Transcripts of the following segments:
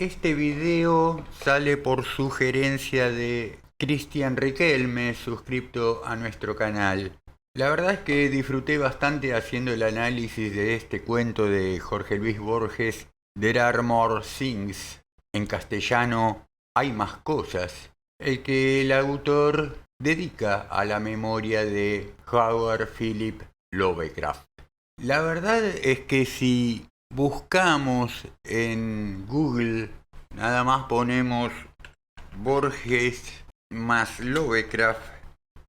Este video sale por sugerencia de Cristian Riquelme, suscripto a nuestro canal. La verdad es que disfruté bastante haciendo el análisis de este cuento de Jorge Luis Borges, There Are More Things, en castellano Hay más cosas, el que el autor dedica a la memoria de Howard Philip Lovecraft. La verdad es que si buscamos en Google, nada más ponemos Borges más Lovecraft,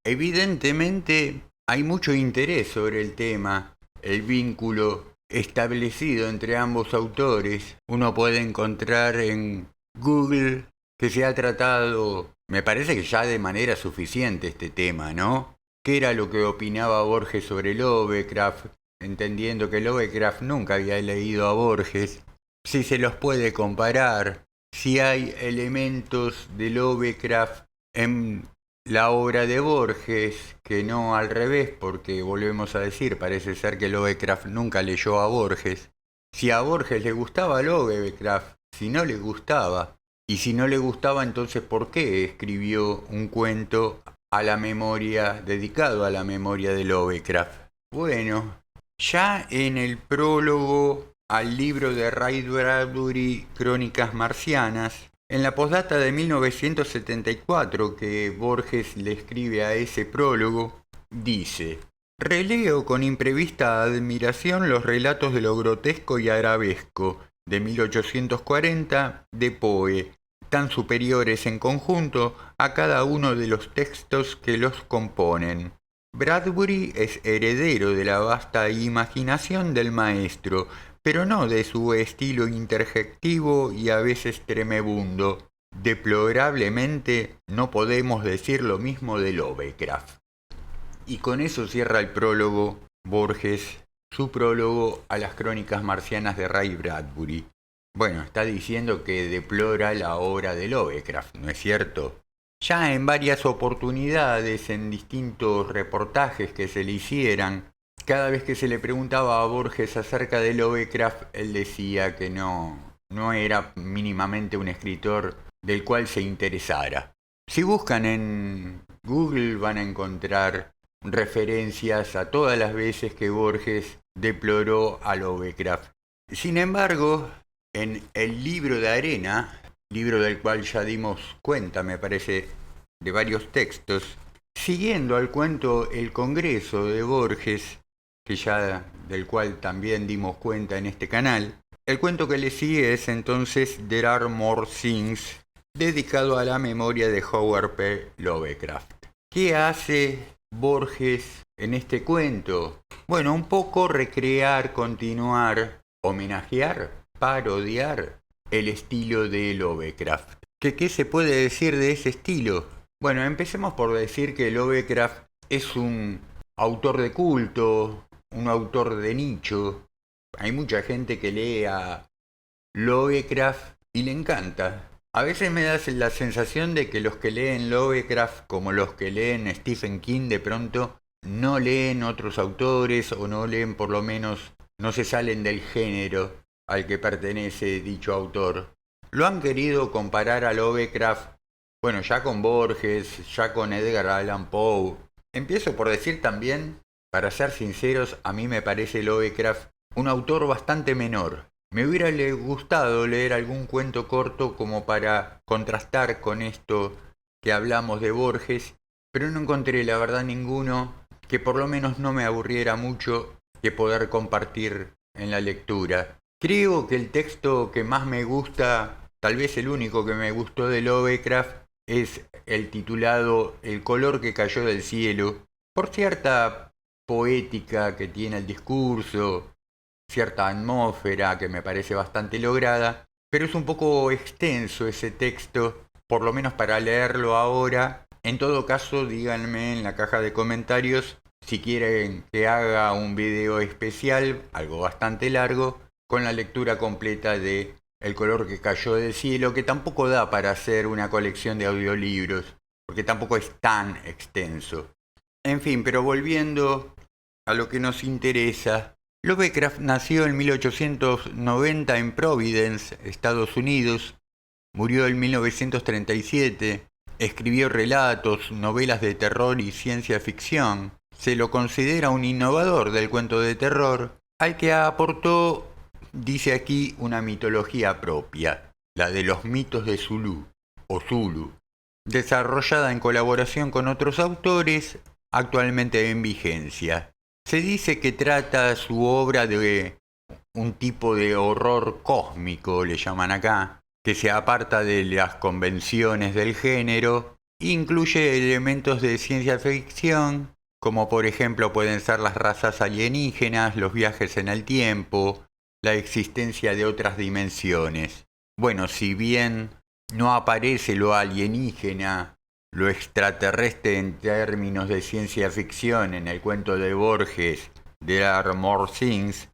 evidentemente hay mucho interés sobre el tema, el vínculo establecido entre ambos autores. Uno puede encontrar en Google que se ha tratado, me parece que ya de manera suficiente este tema, ¿no? ¿Qué era lo que opinaba Borges sobre Lovecraft? Entendiendo que Lovecraft nunca había leído a Borges, si se los puede comparar, si hay elementos de Lovecraft en la obra de Borges, que no al revés, porque volvemos a decir, parece ser que Lovecraft nunca leyó a Borges. Si a Borges le gustaba Lovecraft, si no le gustaba, y si no le gustaba, entonces ¿por qué escribió un cuento a la memoria, dedicado a la memoria de Lovecraft? Bueno, ya en el prólogo al libro de Ray Bradbury, Crónicas Marcianas, en la postdata de 1974 que Borges le escribe a ese prólogo, dice: releo con imprevista admiración los relatos de lo grotesco y arabesco de 1840 de Poe, tan superiores en conjunto a cada uno de los textos que los componen. Bradbury es heredero de la vasta imaginación del maestro, pero no de su estilo interjectivo y a veces tremebundo. Deplorablemente no podemos decir lo mismo de Lovecraft. Y con eso cierra el prólogo Borges, su prólogo a las Crónicas Marcianas de Ray Bradbury. Bueno, está diciendo que deplora la obra de Lovecraft, ¿no es cierto? Ya en varias oportunidades, en distintos reportajes que se le hicieran, cada vez que se le preguntaba a Borges acerca de Lovecraft, él decía que no era mínimamente un escritor del cual se interesara. Si buscan en Google van a encontrar referencias a todas las veces que Borges deploró a Lovecraft. Sin embargo, en el libro de arena, libro del cual ya dimos cuenta, me parece, de varios textos, siguiendo al cuento El Congreso de Borges, que ya del cual también dimos cuenta en este canal, el cuento que le sigue es entonces There Are More Things, dedicado a la memoria de Howard P. Lovecraft. ¿Qué hace Borges en este cuento? Bueno, un poco recrear, continuar, homenajear, parodiar el estilo de Lovecraft. ¿Qué se puede decir de ese estilo? Bueno, empecemos por decir que Lovecraft es un autor de culto, un autor de nicho. Hay mucha gente que lee a Lovecraft y le encanta. A veces me da la sensación de que los que leen Lovecraft, como los que leen Stephen King, de pronto no leen otros autores o no leen, por lo menos, no se salen del género al que pertenece dicho autor. Lo han querido comparar a Lovecraft, bueno, ya con Borges, ya con Edgar Allan Poe. Empiezo por decir también, para ser sinceros, a mí me parece Lovecraft un autor bastante menor. Me hubiera gustado leer algún cuento corto como para contrastar con esto que hablamos de Borges, pero no encontré la verdad ninguno que por lo menos no me aburriera mucho que poder compartir en la lectura. Creo que el texto que más me gusta, tal vez el único que me gustó de Lovecraft, es el titulado El color que cayó del cielo, por cierta poética que tiene el discurso, cierta atmósfera que me parece bastante lograda, pero es un poco extenso ese texto, por lo menos para leerlo ahora. En todo caso, díganme en la caja de comentarios si quieren que haga un video especial, algo bastante largo, con la lectura completa de El color que cayó del cielo, que tampoco da para hacer una colección de audiolibros, porque tampoco es tan extenso. En fin, pero volviendo a lo que nos interesa, Lovecraft nació en 1890 en Providence, Estados Unidos, murió en 1937, escribió relatos, novelas de terror y ciencia ficción. Se lo considera un innovador del cuento de terror, al que aportó, dice aquí, una mitología propia, la de los mitos de Zulu, o Zulu, desarrollada en colaboración con otros autores, actualmente en vigencia. Se dice que trata su obra de un tipo de horror cósmico, le llaman acá, que se aparta de las convenciones del género, incluye elementos de ciencia ficción, como por ejemplo pueden ser las razas alienígenas, los viajes en el tiempo, la existencia de otras dimensiones. Bueno, si bien no aparece lo alienígena, lo extraterrestre en términos de ciencia ficción en el cuento de Borges, There Are More Things,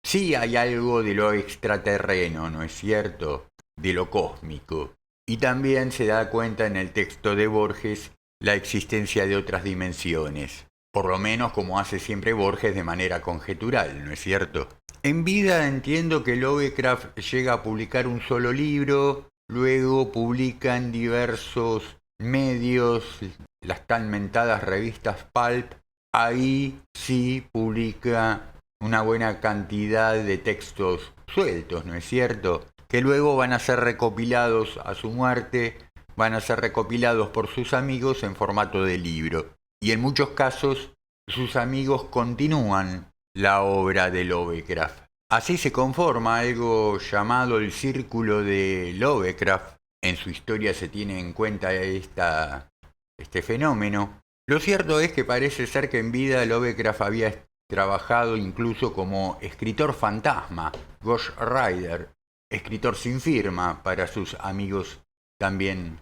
sí hay algo de lo extraterreno, ¿no es cierto? De lo cósmico. Y también se da cuenta en el texto de Borges la existencia de otras dimensiones. Por lo menos como hace siempre Borges de manera conjetural, ¿no es cierto? En vida entiendo que Lovecraft llega a publicar un solo libro, luego publica en diversos medios, las tan mentadas revistas pulp, ahí sí publica una buena cantidad de textos sueltos, ¿no es cierto? Que luego van a ser recopilados a su muerte, van a ser recopilados por sus amigos en formato de libro. Y en muchos casos sus amigos continúan la obra de Lovecraft. Así se conforma algo llamado el Círculo de Lovecraft. En su historia se tiene en cuenta este fenómeno. Lo cierto es que parece ser que en vida Lovecraft había trabajado incluso como escritor fantasma, ghostwriter, escritor sin firma para sus amigos también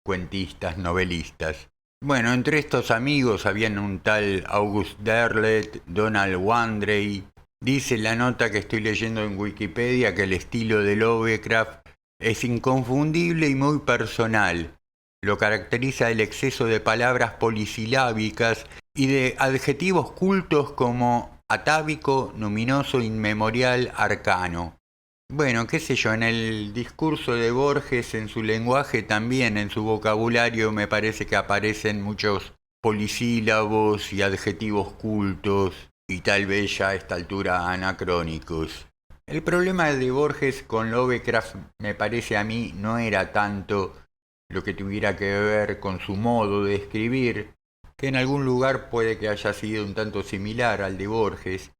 cuentistas, novelistas. Bueno, entre estos amigos habían un tal August Derleth, Donald Wandrei. Dice la nota que estoy leyendo en Wikipedia que el estilo de Lovecraft es inconfundible y muy personal. Lo caracteriza el exceso de palabras polisilábicas y de adjetivos cultos como atávico, luminoso, inmemorial, arcano. Bueno, qué sé yo, en el discurso de Borges, en su lenguaje también, en su vocabulario, me parece que aparecen muchos polisílabos y adjetivos cultos y tal vez ya a esta altura anacrónicos. El problema de Borges con Lovecraft, me parece a mí, no era tanto lo que tuviera que ver con su modo de escribir, que en algún lugar puede que haya sido un tanto similar al de Borges,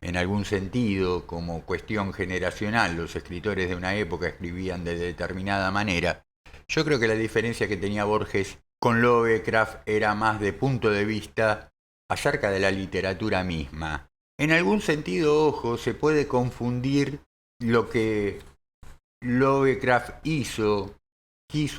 en algún sentido, como cuestión generacional, los escritores de una época escribían de determinada manera. Yo creo que la diferencia que tenía Borges con Lovecraft era más de punto de vista acerca de la literatura misma. En algún sentido, ojo, se puede confundir lo que Lovecraft quiso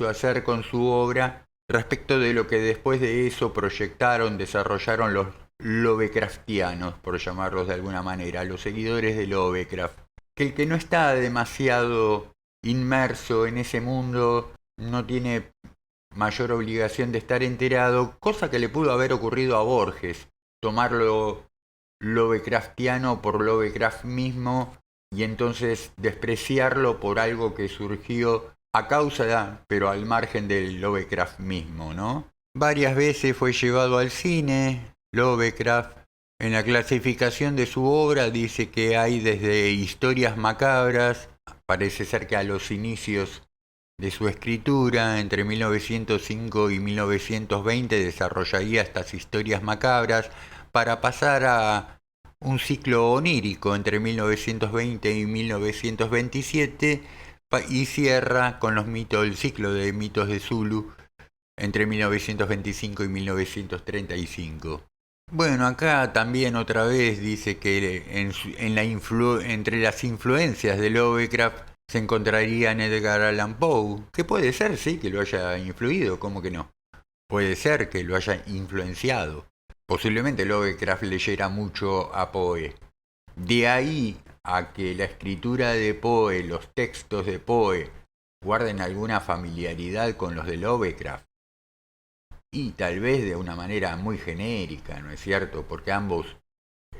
hacer con su obra respecto de lo que después de eso proyectaron, desarrollaron los Lovecraftianos, por llamarlos de alguna manera, los seguidores de Lovecraft. Que el que no está demasiado inmerso en ese mundo no tiene mayor obligación de estar enterado, cosa que le pudo haber ocurrido a Borges, tomarlo Lovecraftiano por Lovecraft mismo y entonces despreciarlo por algo que surgió a causa, pero al margen del Lovecraft mismo, ¿no? Varias veces fue llevado al cine, Lovecraft. En la clasificación de su obra dice que hay desde historias macabras, parece ser que a los inicios de su escritura, entre 1905 y 1920, desarrollaría estas historias macabras para pasar a un ciclo onírico entre 1920 y 1927 y cierra con el ciclo de mitos de Zulu entre 1925 y 1935. Bueno, acá también otra vez dice que entre las influencias de Lovecraft se encontraría en Edgar Allan Poe, que puede ser, sí, que lo haya influido, ¿cómo que no? Puede ser que lo haya influenciado. Posiblemente Lovecraft leyera mucho a Poe. De ahí a que la escritura de Poe, los textos de Poe, guarden alguna familiaridad con los de Lovecraft. Y tal vez de una manera muy genérica, ¿no es cierto? Porque ambos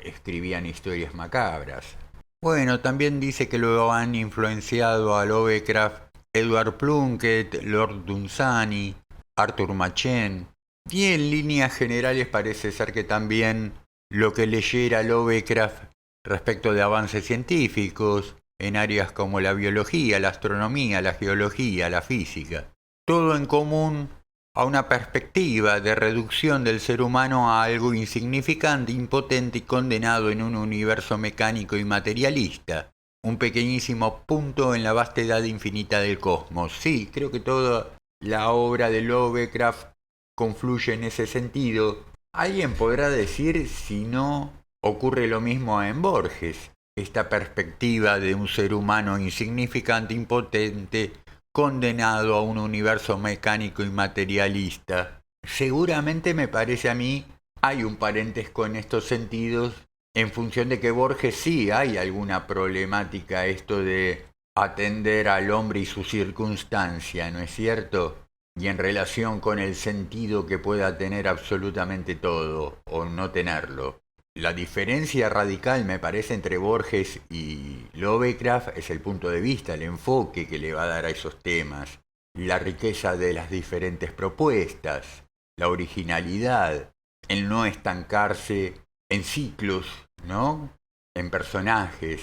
escribían historias macabras. Bueno, también dice que lo han influenciado a Lovecraft Edward Plunkett, Lord Dunsany, Arthur Machen. Y en líneas generales parece ser que también lo que leyera Lovecraft respecto de avances científicos en áreas como la biología, la astronomía, la geología, la física. Todo en común a una perspectiva de reducción del ser humano a algo insignificante, impotente y condenado en un universo mecánico y materialista. Un pequeñísimo punto en la vastedad infinita del cosmos. Sí, creo que toda la obra de Lovecraft confluye en ese sentido. Alguien podrá decir si no ocurre lo mismo en Borges, esta perspectiva de un ser humano insignificante, impotente, condenado a un universo mecánico y materialista. Seguramente me parece a mí hay un parentesco en estos sentidos en función de que Borges sí hay alguna problemática esto de atender al hombre y su circunstancia, ¿no es cierto? Y en relación con el sentido que pueda tener absolutamente todo o no tenerlo. La diferencia radical, me parece, entre Borges y Lovecraft es el punto de vista, el enfoque que le va a dar a esos temas, la riqueza de las diferentes propuestas, la originalidad, el no estancarse en ciclos, ¿no? En personajes,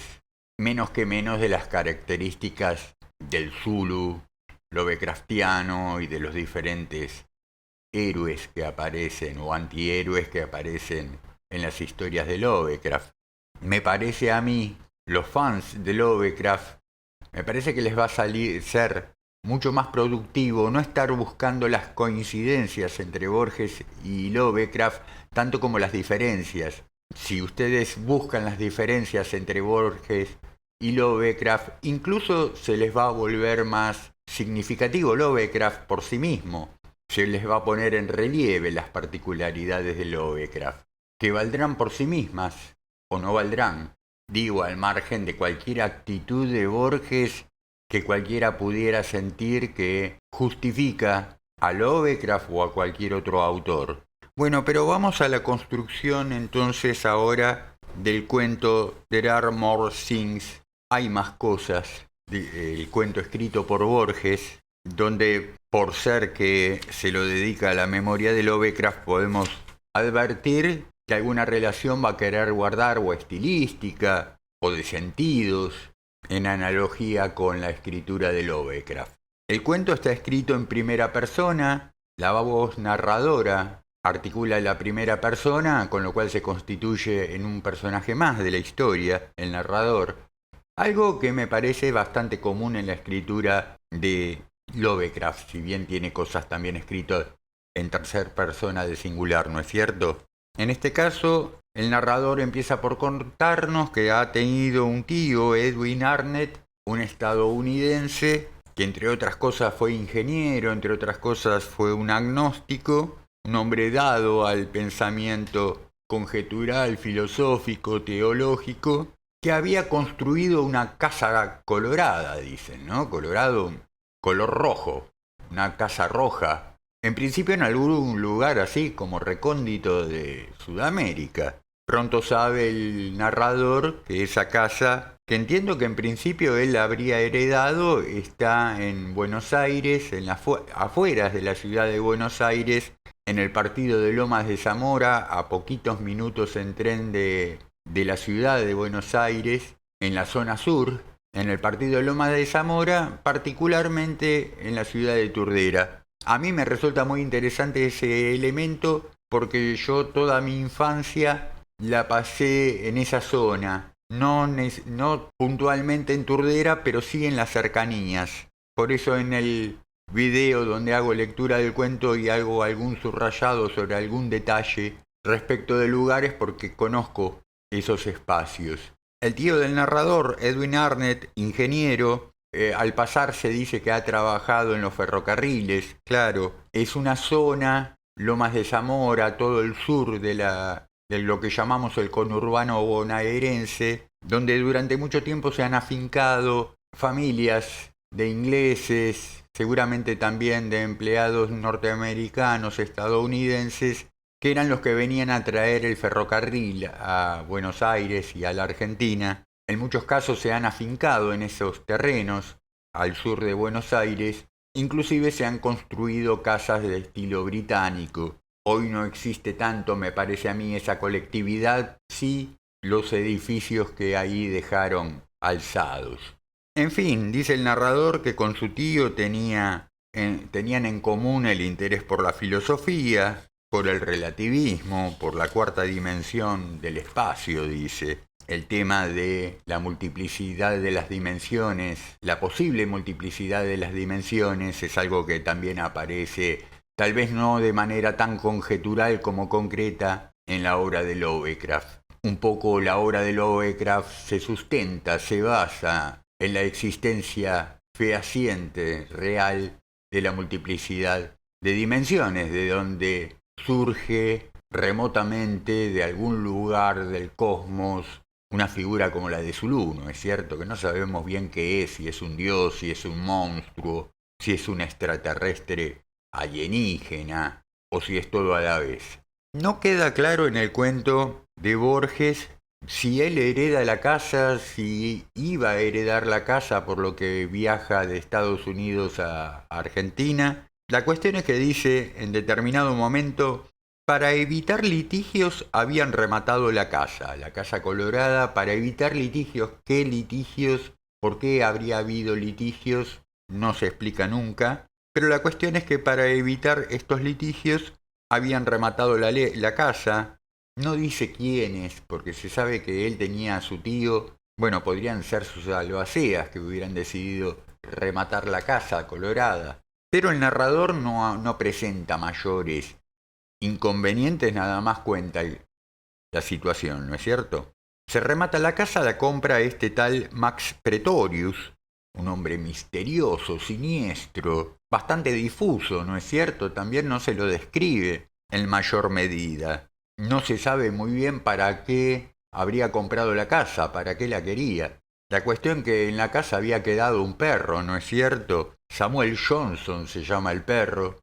menos que menos de las características del Zulu Lovecraftiano y de los diferentes héroes que aparecen o antihéroes que aparecen en las historias de Lovecraft. Me parece a mí, los fans de Lovecraft, me parece que les va a ser mucho más productivo no estar buscando las coincidencias entre Borges y Lovecraft, tanto como las diferencias. Si ustedes buscan las diferencias entre Borges y Lovecraft, incluso se les va a volver más significativo Lovecraft por sí mismo. Se les va a poner en relieve las particularidades de Lovecraft, que valdrán por sí mismas o no valdrán. Digo, al margen de cualquier actitud de Borges que cualquiera pudiera sentir que justifica a Lovecraft o a cualquier otro autor. Bueno, pero vamos a la construcción entonces ahora del cuento There Are More Things, hay más cosas, el cuento escrito por Borges, donde por ser que se lo dedica a la memoria de Lovecraft podemos advertir que alguna relación va a querer guardar o estilística o de sentidos en analogía con la escritura de Lovecraft. El cuento está escrito en primera persona, la voz narradora articula la primera persona, con lo cual se constituye en un personaje más de la historia, el narrador, algo que me parece bastante común en la escritura de Lovecraft, si bien tiene cosas también escritas en tercera persona de singular, ¿no es cierto? En este caso, el narrador empieza por contarnos que ha tenido un tío, Edwin Arnett, un estadounidense, que entre otras cosas fue ingeniero, entre otras cosas fue un agnóstico, un hombre dado al pensamiento conjetural, filosófico, teológico, que había construido una casa colorada, dicen, ¿no? Colorado, color rojo, una casa roja, en principio en algún lugar así como recóndito de Sudamérica. Pronto sabe el narrador que esa casa, que entiendo que en principio él habría heredado, está en Buenos Aires, en las afueras de la ciudad de Buenos Aires, en el partido de Lomas de Zamora, a poquitos minutos en tren de la ciudad de Buenos Aires, en la zona sur, en el partido de Lomas de Zamora, particularmente en la ciudad de Turdera. A mí me resulta muy interesante ese elemento porque yo toda mi infancia la pasé en esa zona, no puntualmente en Turdera, pero sí en las cercanías. Por eso en el video donde hago lectura del cuento y hago algún subrayado sobre algún detalle respecto de lugares porque conozco esos espacios. El tío del narrador, Edwin Arnett, ingeniero, al pasar se dice que ha trabajado en los ferrocarriles, claro, es una zona, Lomas de Zamora, todo el sur de lo que llamamos el conurbano bonaerense, donde durante mucho tiempo se han afincado familias de ingleses, seguramente también de empleados norteamericanos, estadounidenses, que eran los que venían a traer el ferrocarril a Buenos Aires y a la Argentina. En muchos casos se han afincado en esos terrenos, al sur de Buenos Aires, inclusive se han construido casas de estilo británico. Hoy no existe tanto, me parece a mí, esa colectividad, sí los edificios que ahí dejaron alzados. En fin, dice el narrador que con su tío tenían en común el interés por la filosofía, por el relativismo, por la cuarta dimensión del espacio, dice. El tema de la multiplicidad de las dimensiones, la posible multiplicidad de las dimensiones, es algo que también aparece, tal vez no de manera tan conjetural como concreta, en la obra de Lovecraft. Un poco la obra de Lovecraft se sustenta, se basa en la existencia fehaciente, real, de la multiplicidad de dimensiones, de donde surge remotamente de algún lugar del cosmos una figura como la de Zulú, ¿no es cierto? Que no sabemos bien qué es, si es un dios, si es un monstruo, si es un extraterrestre alienígena o si es todo a la vez. No queda claro en el cuento de Borges si él hereda la casa, si iba a heredar la casa por lo que viaja de Estados Unidos a Argentina. La cuestión es que dice en determinado momento: para evitar litigios habían rematado la Casa Colorada, para evitar litigios. ¿Qué litigios? ¿Por qué habría habido litigios? No se explica nunca, pero la cuestión es que para evitar estos litigios habían rematado la casa. No dice quiénes, porque se sabe que él tenía a su tío. Bueno, podrían ser sus albaceas que hubieran decidido rematar la Casa Colorada. Pero el narrador no presenta mayores inconvenientes, nada más cuenta la situación, ¿no es cierto? Se remata la casa, la compra este tal Max Pretorius, un hombre misterioso, siniestro, bastante difuso, ¿no es cierto? También no se lo describe en mayor medida. No se sabe muy bien para qué habría comprado la casa, para qué la quería. La cuestión que en la casa había quedado un perro, ¿no es cierto? Samuel Johnson se llama el perro,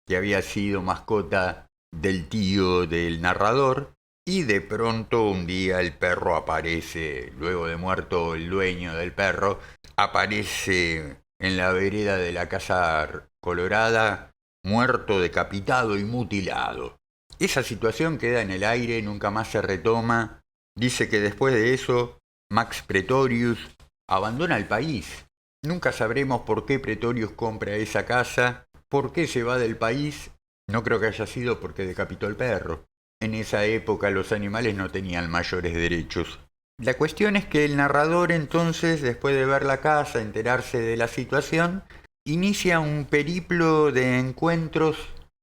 que había sido mascota del tío del narrador, y de pronto un día el perro aparece, luego de muerto el dueño del perro, aparece en la vereda de la Casa Colorada, muerto, decapitado y mutilado. Esa situación queda en el aire, nunca más se retoma. Dice que después de eso, Max Pretorius abandona el país. Nunca sabremos por qué Pretorius compra esa casa, por qué se va del país. No creo que haya sido porque decapitó al perro. En esa época los animales no tenían mayores derechos. La cuestión es que el narrador entonces, después de ver la casa, enterarse de la situación, inicia un periplo de encuentros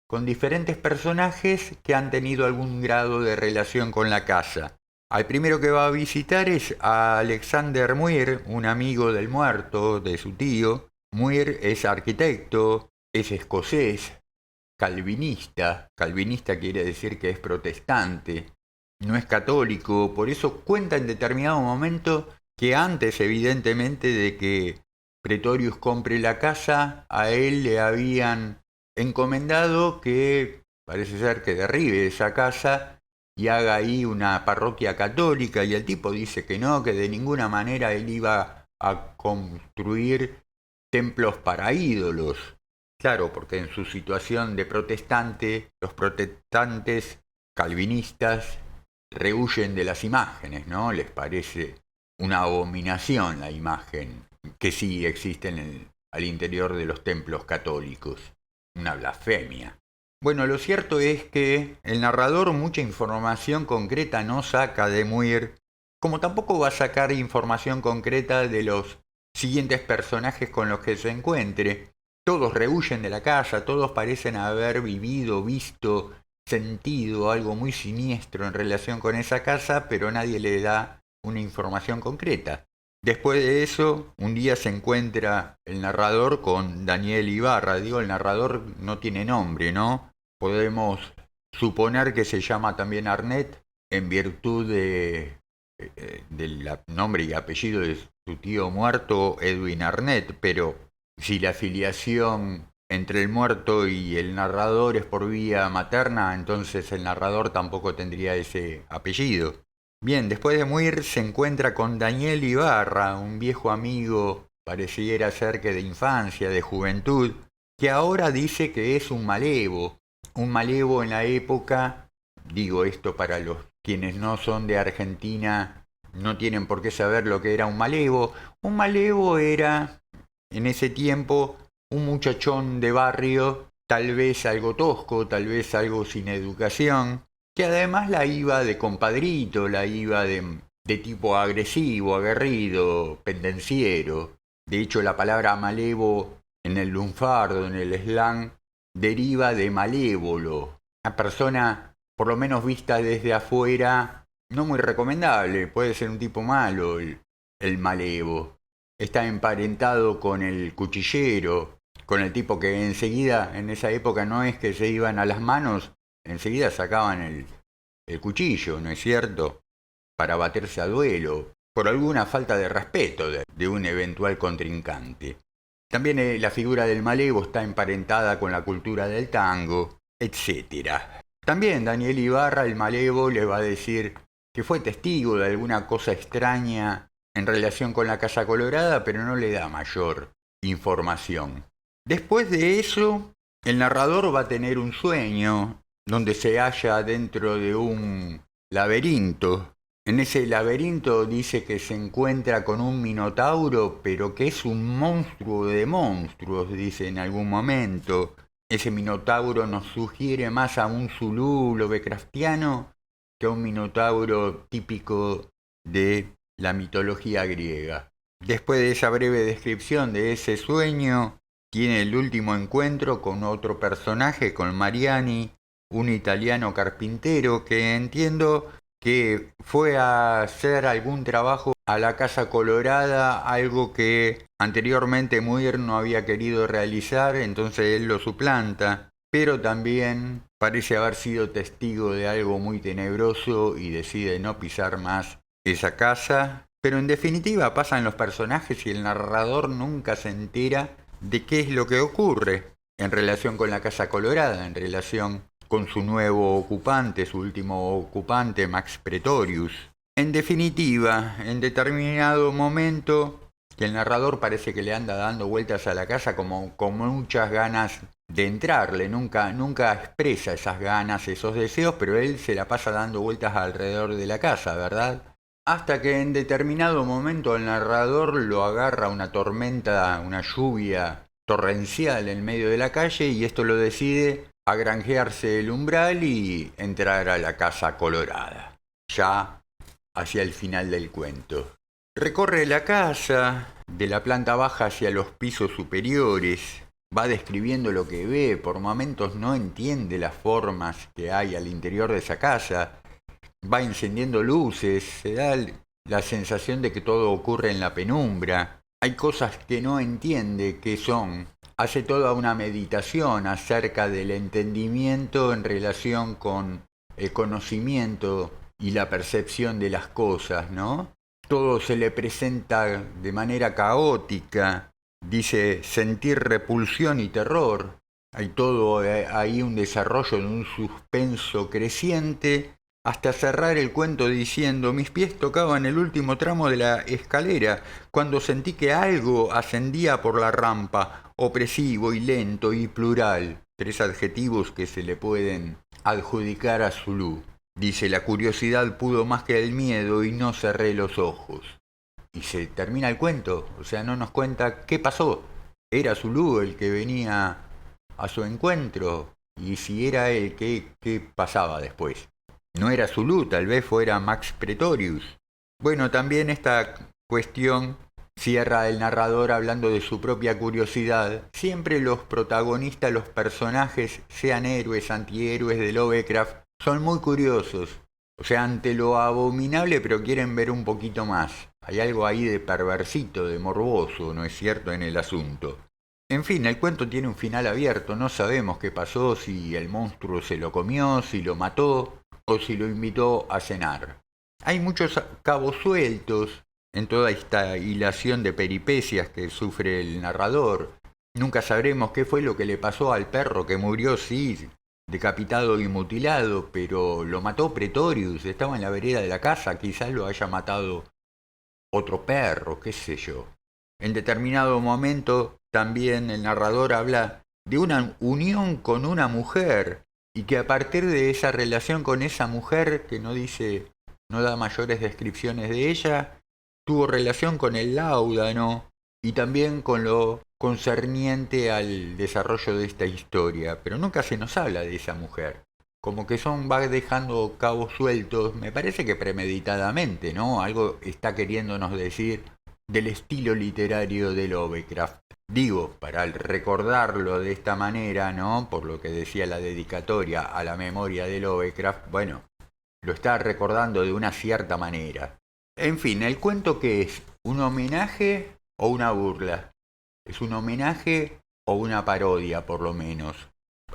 con diferentes personajes que han tenido algún grado de relación con la casa. Al primero que va a visitar es a Alexander Muir, un amigo del muerto, de su tío. Muir es arquitecto, es escocés, calvinista. Calvinista quiere decir que es protestante, no es católico. Por eso cuenta en determinado momento que antes, evidentemente, de que Pretorius compre la casa, a él le habían encomendado que parece ser que derribe esa casa y haga ahí una parroquia católica, y el tipo dice que no, que de ninguna manera él iba a construir templos para ídolos. Claro, porque en su situación de protestante, los protestantes calvinistas rehuyen de las imágenes, ¿no? Les parece una abominación la imagen que sí existe al interior de los templos católicos, una blasfemia. Bueno, lo cierto es que el narrador mucha información concreta no saca de Muir, como tampoco va a sacar información concreta de los siguientes personajes con los que se encuentre. Todos rehuyen de la casa, todos parecen haber vivido, visto, sentido algo muy siniestro en relación con esa casa, pero nadie le da una información concreta. Después de eso, un día se encuentra el narrador con Daniel Ibarra. Digo, el narrador no tiene nombre, ¿no? Podemos suponer que se llama también Arnett en virtud del nombre y apellido de su tío muerto, Edwin Arnett, pero si la filiación entre el muerto y el narrador es por vía materna, entonces el narrador tampoco tendría ese apellido. Bien, después de Muir se encuentra con Daniel Ibarra, un viejo amigo pareciera ser que de infancia, de juventud, que ahora dice que es un malevo en la época, digo esto para los quienes no son de Argentina, no tienen por qué saber lo que era un malevo. Un malevo era, en ese tiempo, un muchachón de barrio, tal vez algo tosco, tal vez algo sin educación, que además la iba de compadrito, la iba de tipo agresivo, aguerrido, pendenciero. De hecho, la palabra malevo en el lunfardo, en el slang, deriva de malévolo. Una persona, por lo menos vista desde afuera, no muy recomendable. Puede ser un tipo malo el malevo. Está emparentado con el cuchillero, con el tipo que enseguida, en esa época no es que se iban a las manos, enseguida sacaban el cuchillo, ¿no es cierto?, para baterse a duelo, por alguna falta de respeto de un eventual contrincante. También la figura del malevo está emparentada con la cultura del tango, etc. También Daniel Ibarra, el malevo, le va a decir que fue testigo de alguna cosa extraña en relación con la Casa Colorada, pero no le da mayor información. Después de eso, el narrador va a tener un sueño donde se halla dentro de un laberinto. En ese laberinto dice que se encuentra con un minotauro, pero que es un monstruo de monstruos, dice en algún momento. Ese minotauro nos sugiere más a un Zulú lovecraftiano que a un minotauro típico de la mitología griega. Después de esa breve descripción de ese sueño, tiene el último encuentro con otro personaje, con Mariani, un italiano carpintero que entiendo que fue a hacer algún trabajo a la Casa Colorada, algo que anteriormente Muir no había querido realizar, entonces él lo suplanta, pero también parece haber sido testigo de algo muy tenebroso y decide no pisar más esa casa. Pero en definitiva pasan los personajes y el narrador nunca se entera de qué es lo que ocurre en relación con la Casa Colorada, en relación con su nuevo ocupante, su último ocupante, Max Pretorius. En definitiva, en determinado momento, que el narrador parece que le anda dando vueltas a la casa como con muchas ganas de entrarle, nunca expresa esas ganas, esos deseos, pero él se la pasa dando vueltas alrededor de la casa, ¿verdad? Hasta que en determinado momento el narrador lo agarra una tormenta, una lluvia torrencial en medio de la calle y esto lo decide a granjearse el umbral y entrar a la Casa Colorada, ya hacia el final del cuento. Recorre la casa, de la planta baja hacia los pisos superiores, va describiendo lo que ve, por momentos no entiende las formas que hay al interior de esa casa, va encendiendo luces, se da la sensación de que todo ocurre en la penumbra, hay cosas que no entiende qué son, hace toda una meditación acerca del entendimiento en relación con el conocimiento y la percepción de las cosas, ¿no? Todo se le presenta de manera caótica, dice sentir repulsión y terror, hay todo ahí un desarrollo de un suspenso creciente, hasta cerrar el cuento diciendo, mis pies tocaban el último tramo de la escalera, cuando sentí que algo ascendía por la rampa, opresivo y lento y plural, 3 adjetivos que se le pueden adjudicar a Zulú. Dice, la curiosidad pudo más que el miedo y no cerré los ojos. Y se termina el cuento, o sea, no nos cuenta qué pasó. ¿Era Zulú el que venía a su encuentro? Y si era él, ¿qué pasaba después? No era Zulú, tal vez fuera Max Pretorius. Bueno, también esta cuestión cierra el narrador hablando de su propia curiosidad. Siempre los protagonistas, los personajes, sean héroes, antihéroes de Lovecraft, son muy curiosos. O sea, ante lo abominable, pero quieren ver un poquito más. Hay algo ahí de perversito, de morboso, ¿no es cierto?, en el asunto. En fin, el cuento tiene un final abierto. No sabemos qué pasó, si el monstruo se lo comió, si lo mató o si lo invitó a cenar. Hay muchos cabos sueltos en toda esta hilación de peripecias que sufre el narrador. Nunca sabremos qué fue lo que le pasó al perro que murió, sí, decapitado y mutilado, pero lo mató Pretorius, estaba en la vereda de la casa, quizás lo haya matado otro perro, qué sé yo. En determinado momento también el narrador habla de una unión con una mujer y que a partir de esa relación con esa mujer, que no da mayores descripciones de ella, tuvo relación con el láudano y también con lo concerniente al desarrollo de esta historia, pero nunca se nos habla de esa mujer. Como que va dejando cabos sueltos, me parece que premeditadamente, ¿no? Algo está queriéndonos decir del estilo literario de Lovecraft. Digo, para recordarlo de esta manera, ¿no? Por lo que decía la dedicatoria a la memoria de Lovecraft, bueno, lo está recordando de una cierta manera. En fin, el cuento, ¿qué es? ¿Un homenaje o una burla? ¿Es un homenaje o una parodia, por lo menos?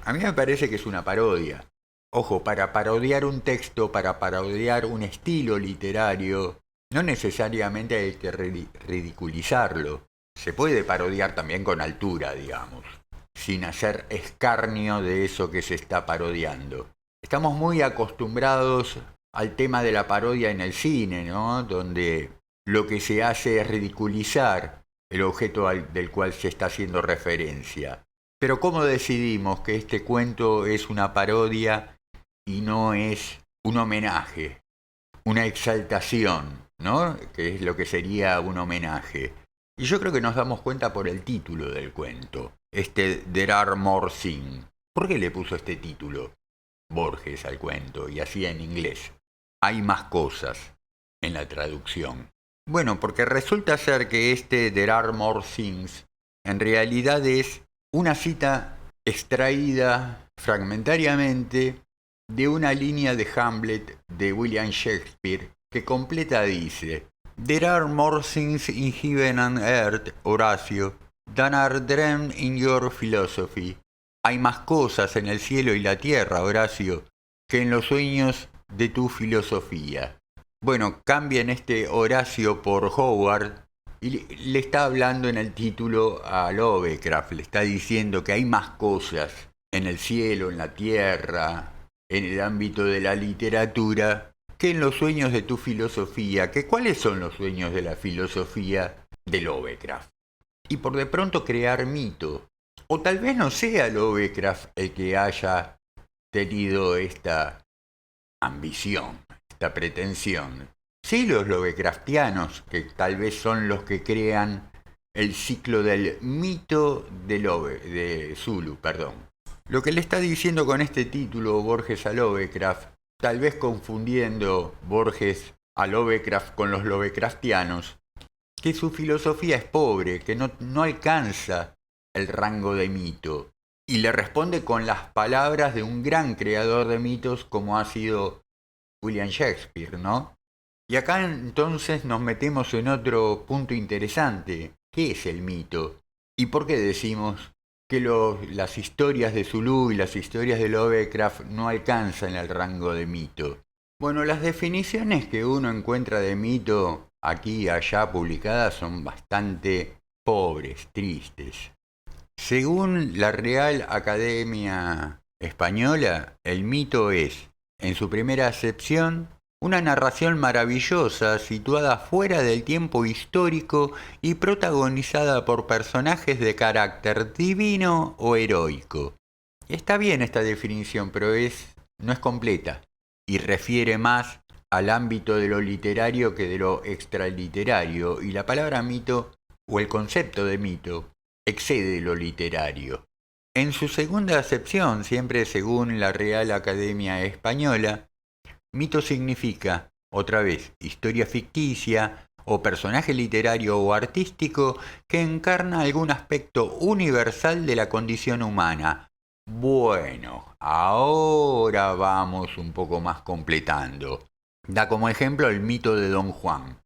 A mí me parece que es una parodia. Ojo, para parodiar un texto, para parodiar un estilo literario, no necesariamente hay que ridiculizarlo. Se puede parodiar también con altura, digamos, sin hacer escarnio de eso que se está parodiando. Estamos muy acostumbrados al tema de la parodia en el cine, ¿no? Donde lo que se hace es ridiculizar el objeto del cual se está haciendo referencia. Pero ¿cómo decidimos que este cuento es una parodia y no es un homenaje, una exaltación, ¿no? Que es lo que sería un homenaje? Y yo creo que nos damos cuenta por el título del cuento, There Are More Things. ¿Por qué le puso este título Borges al cuento y así en inglés? Hay más cosas en la traducción. Bueno, porque resulta ser que There Are More Things en realidad es una cita extraída fragmentariamente de una línea de Hamlet de William Shakespeare que completa dice: There are more things in heaven and earth, Horacio, than are dreamed in your philosophy. Hay más cosas en el cielo y la tierra, Horacio, que en los sueños de tu filosofía. Bueno, cambian este Horacio por Howard y le está hablando en el título a Lovecraft, le está diciendo que hay más cosas en el cielo, en la tierra, en el ámbito de la literatura, que en los sueños de tu filosofía. ¿Que cuáles son los sueños de la filosofía de Lovecraft? Y por de pronto crear mito. O tal vez no sea Lovecraft el que haya tenido esta ambición, esta pretensión. Sí, los Lovecraftianos, que tal vez son los que crean el ciclo del mito de Zulu, perdón. Lo que le está diciendo con este título Borges a Lovecraft, tal vez confundiendo Borges a Lovecraft con los Lovecraftianos, que su filosofía es pobre, que no alcanza el rango de mito, y le responde con las palabras de un gran creador de mitos como ha sido William Shakespeare, ¿no? Y acá entonces nos metemos en otro punto interesante. ¿Qué es el mito? ¿Y por qué decimos que las historias de Zulu y las historias de Lovecraft no alcanzan el rango de mito? Bueno, las definiciones que uno encuentra de mito aquí y allá publicadas son bastante pobres, tristes. Según la Real Academia Española, el mito es, en su primera acepción, una narración maravillosa situada fuera del tiempo histórico y protagonizada por personajes de carácter divino o heroico. Está bien esta definición, pero no es completa y refiere más al ámbito de lo literario que de lo extraliterario, y la palabra mito o el concepto de mito excede lo literario. En su segunda acepción, siempre según la Real Academia Española, mito significa, otra vez, historia ficticia o personaje literario o artístico que encarna algún aspecto universal de la condición humana. Bueno, ahora vamos un poco más completando. Da como ejemplo el mito de Don Juan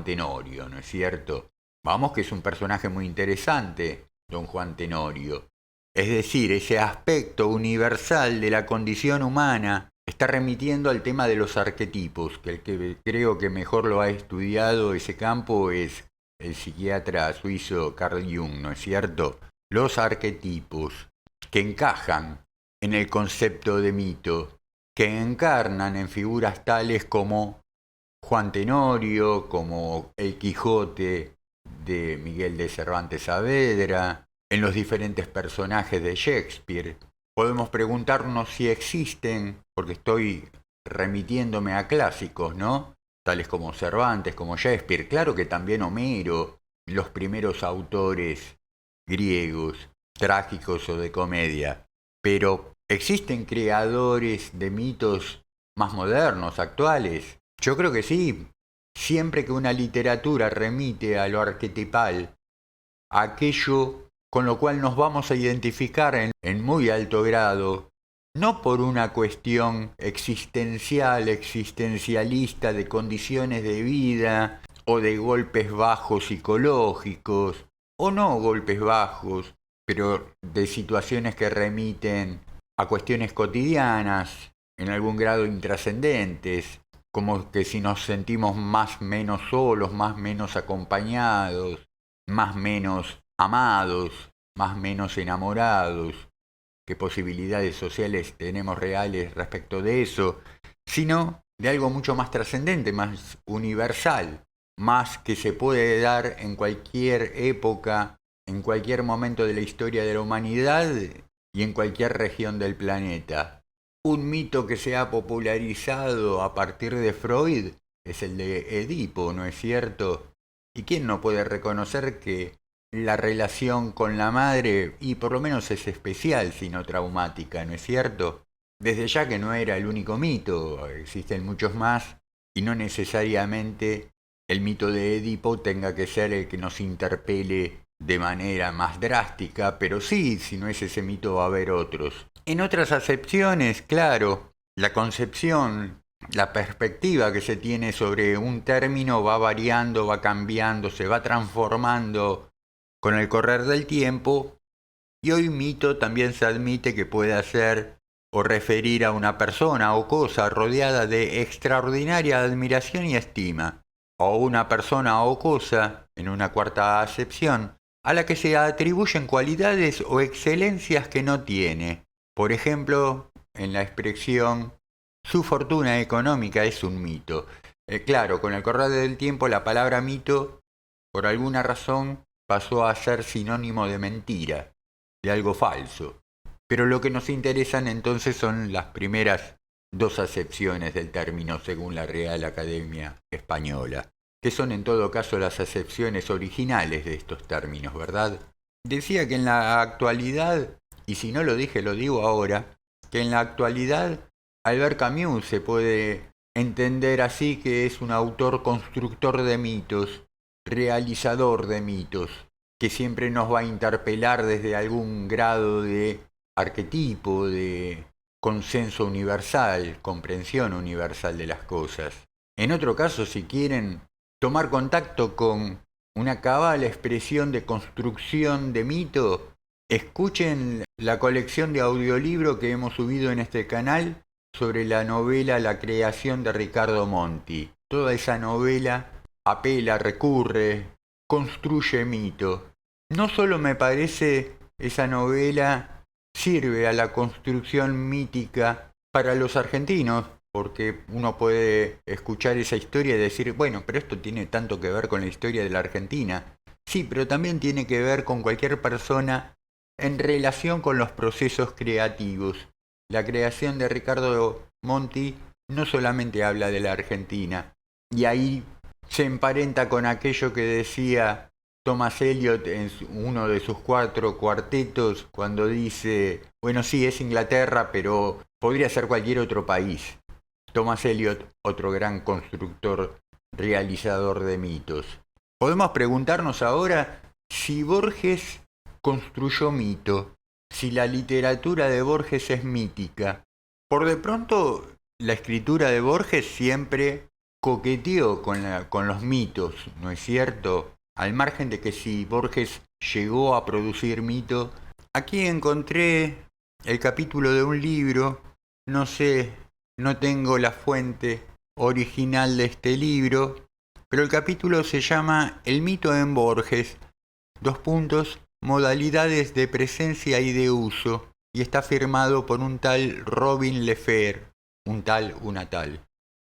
Tenorio, ¿no es cierto? Vamos, que es un personaje muy interesante, Don Juan Tenorio. Es decir, ese aspecto universal de la condición humana está remitiendo al tema de los arquetipos, que el que creo que mejor lo ha estudiado ese campo es el psiquiatra suizo Carl Jung, ¿no es cierto? Los arquetipos que encajan en el concepto de mito, que encarnan en figuras tales como Juan Tenorio, como el Quijote de Miguel de Cervantes Saavedra, en los diferentes personajes de Shakespeare. Podemos preguntarnos si existen, porque estoy remitiéndome a clásicos, ¿no? Tales como Cervantes, como Shakespeare, claro que también Homero, los primeros autores griegos, trágicos o de comedia. Pero ¿existen creadores de mitos más modernos, actuales? Yo creo que sí. Siempre que una literatura remite a lo arquetipal, a aquello con lo cual nos vamos a identificar en muy alto grado, no por una cuestión existencial, existencialista de condiciones de vida o de golpes bajos psicológicos, o no golpes bajos, pero de situaciones que remiten a cuestiones cotidianas, en algún grado intrascendentes, como que si nos sentimos más menos solos, más menos acompañados, más menos amados, más menos enamorados, qué posibilidades sociales tenemos reales respecto de eso, sino de algo mucho más trascendente, más universal, más que se puede dar en cualquier época, en cualquier momento de la historia de la humanidad y en cualquier región del planeta. Un mito que se ha popularizado a partir de Freud es el de Edipo, ¿no es cierto? ¿Y quién no puede reconocer que la relación con la madre, y por lo menos es especial, sino traumática, ¿no es cierto? Desde ya que no era el único mito, existen muchos más, y no necesariamente el mito de Edipo tenga que ser el que nos interpele de manera más drástica, pero sí, si no es ese mito va a haber otros. En otras acepciones, claro, la concepción, la perspectiva que se tiene sobre un término va variando, va cambiando, se va transformando con el correr del tiempo, y hoy mito también se admite que puede ser o referir a una persona o cosa rodeada de extraordinaria admiración y estima, o una persona o cosa, en una cuarta acepción, a la que se atribuyen cualidades o excelencias que no tiene. Por ejemplo, en la expresión su fortuna económica es un mito. Claro, con el correr del tiempo la palabra mito, por alguna razón, pasó a ser sinónimo de mentira, de algo falso. Pero lo que nos interesan entonces son las primeras dos acepciones del término según la Real Academia Española, que son en todo caso las acepciones originales de estos términos, ¿verdad? Decía que en la actualidad, y si no lo dije lo digo ahora, que en la actualidad Albert Camus se puede entender así, que es un autor constructor de mitos, realizador de mitos, que siempre nos va a interpelar desde algún grado de arquetipo, de consenso universal, comprensión universal de las cosas. En otro caso, si quieren tomar contacto con una cabal expresión de construcción de mito, escuchen la colección de audiolibro que hemos subido en este canal sobre la novela La creación de Ricardo Monti. Toda esa novela apela, recurre, construye mito. No solo me parece esa novela sirve a la construcción mítica para los argentinos, porque uno puede escuchar esa historia y decir, bueno, pero esto tiene tanto que ver con la historia de la Argentina. Sí, pero también tiene que ver con cualquier persona en relación con los procesos creativos. La creación de Ricardo Monti no solamente habla de la Argentina, y ahí se emparenta con aquello que decía Thomas Eliot en uno de sus 4 cuartetos, cuando dice, bueno, sí, es Inglaterra, pero podría ser cualquier otro país. Thomas Eliot, otro gran constructor, realizador de mitos. Podemos preguntarnos ahora si Borges construyó mito, si la literatura de Borges es mítica. Por de pronto, la escritura de Borges siempre coqueteó con los mitos, ¿no es cierto? Al margen de que si Borges llegó a producir mito, aquí encontré el capítulo de un libro, no sé, no tengo la fuente original de este libro, pero el capítulo se llama El mito en Borges, modalidades de presencia y de uso, y está firmado por un tal Robin Lefebvre, una tal.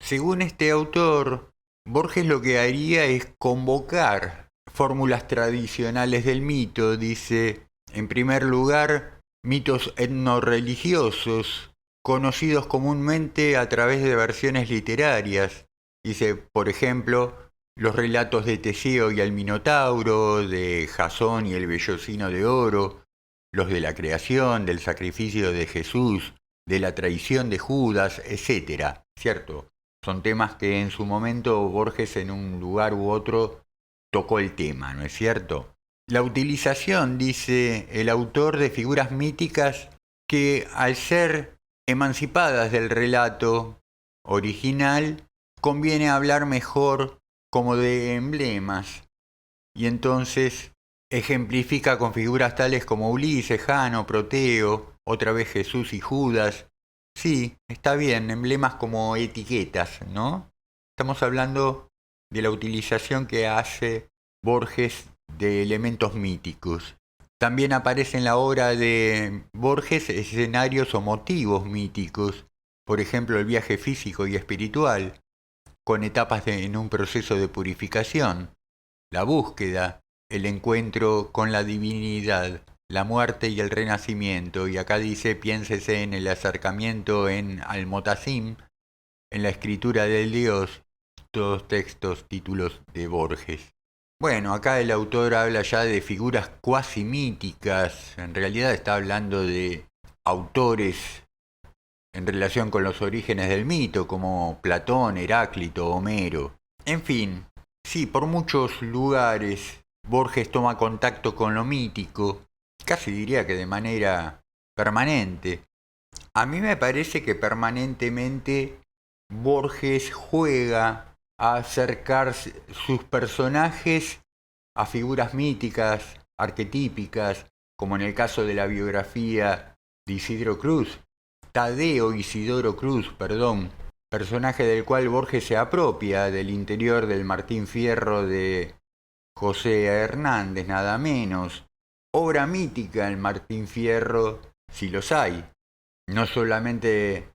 Según este autor, Borges lo que haría es convocar fórmulas tradicionales del mito, dice, en primer lugar, mitos etnorreligiosos, conocidos comúnmente a través de versiones literarias. Dice, por ejemplo, los relatos de Teseo y el Minotauro, de Jasón y el Vellocino de Oro, los de la creación, del sacrificio de Jesús, de la traición de Judas, etc. ¿Cierto? Son temas que en su momento Borges en un lugar u otro tocó el tema, ¿no es cierto? La utilización, dice el autor, de figuras míticas que al ser emancipadas del relato original, conviene hablar mejor como de emblemas, y entonces ejemplifica con figuras tales como Ulises, Jano, Proteo, otra vez Jesús y Judas. Sí, está bien, emblemas como etiquetas, ¿no? Estamos hablando de la utilización que hace Borges de elementos míticos. También aparece en la obra de Borges escenarios o motivos míticos, por ejemplo el viaje físico y espiritual, con etapas en un proceso de purificación, la búsqueda, el encuentro con la divinidad, la muerte y el renacimiento. Y acá dice, piénsese en el acercamiento en Almotacín, en la escritura del Dios, todos textos, títulos de Borges. Bueno, acá el autor habla ya de figuras cuasi míticas, en realidad está hablando de autores en relación con los orígenes del mito, como Platón, Heráclito, Homero. En fin, sí, por muchos lugares Borges toma contacto con lo mítico, casi diría que de manera permanente. A mí me parece que permanentemente Borges juega a acercar sus personajes a figuras míticas, arquetípicas, como en el caso de la biografía de Isidro Cruz, Tadeo Isidoro Cruz, perdón, personaje del cual Borges se apropia del interior del Martín Fierro de José Hernández, nada menos. Obra mítica el Martín Fierro, si los hay, no solamente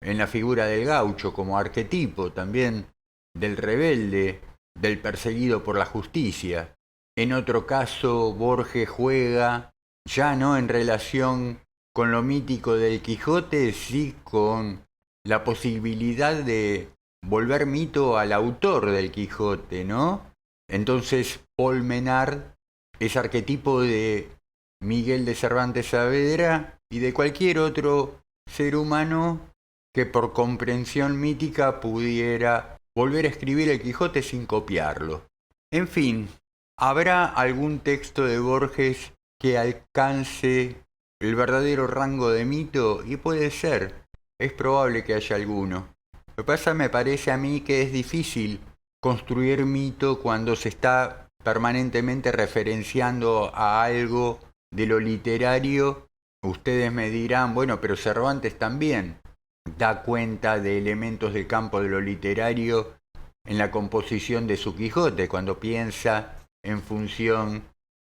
en la figura del gaucho como arquetipo, también del rebelde, del perseguido por la justicia. En otro caso, Borges juega ya no en relación con lo mítico del Quijote, sí con la posibilidad de volver mito al autor del Quijote, ¿no? Entonces, Paul Menard es arquetipo de Miguel de Cervantes Saavedra y de cualquier otro ser humano que por comprensión mítica pudiera volver a escribir el Quijote sin copiarlo. En fin, ¿habrá algún texto de Borges que alcance el verdadero rango de mito? Y puede ser, es probable que haya alguno. Lo que pasa, me parece a mí que es difícil construir mito cuando se está permanentemente referenciando a algo de lo literario. Ustedes me dirán, bueno, pero Cervantes también da cuenta de elementos del campo de lo literario en la composición de su Quijote, cuando piensa en función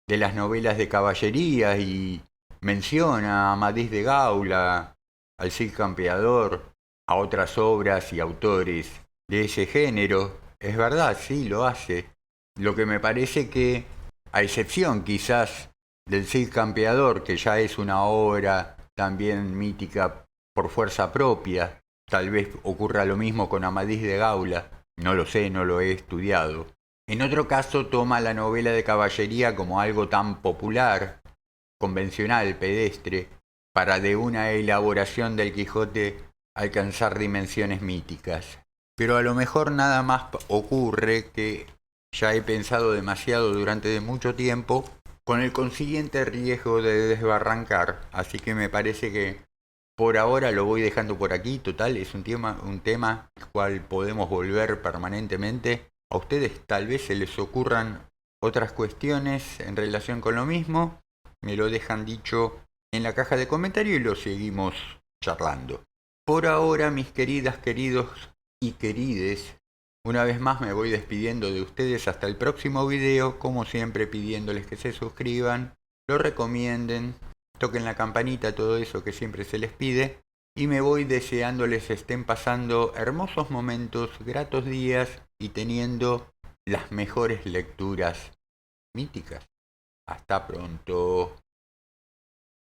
de las novelas de caballería y menciona a Amadís de Gaula, al Cid Campeador, a otras obras y autores de ese género. Es verdad, sí, lo hace. Lo que me parece que, a excepción quizás del Cid Campeador, que ya es una obra también mítica por fuerza propia, tal vez ocurra lo mismo con Amadís de Gaula, no lo sé, no lo he estudiado. En otro caso toma la novela de caballería como algo tan popular, convencional, pedestre, para de una elaboración del Quijote alcanzar dimensiones míticas. Pero a lo mejor nada más ocurre que ya he pensado demasiado durante mucho tiempo, con el consiguiente riesgo de desbarrancar, así que me parece que por ahora lo voy dejando por aquí. Total, es un tema al cual podemos volver permanentemente. A ustedes tal vez se les ocurran otras cuestiones en relación con lo mismo. Me lo dejan dicho en la caja de comentarios y lo seguimos charlando. Por ahora, mis queridas, queridos y querides, una vez más me voy despidiendo de ustedes hasta el próximo video, como siempre pidiéndoles que se suscriban, lo recomienden, toquen la campanita, todo eso que siempre se les pide, y me voy deseándoles estén pasando hermosos momentos, gratos días y teniendo las mejores lecturas míticas. Hasta pronto.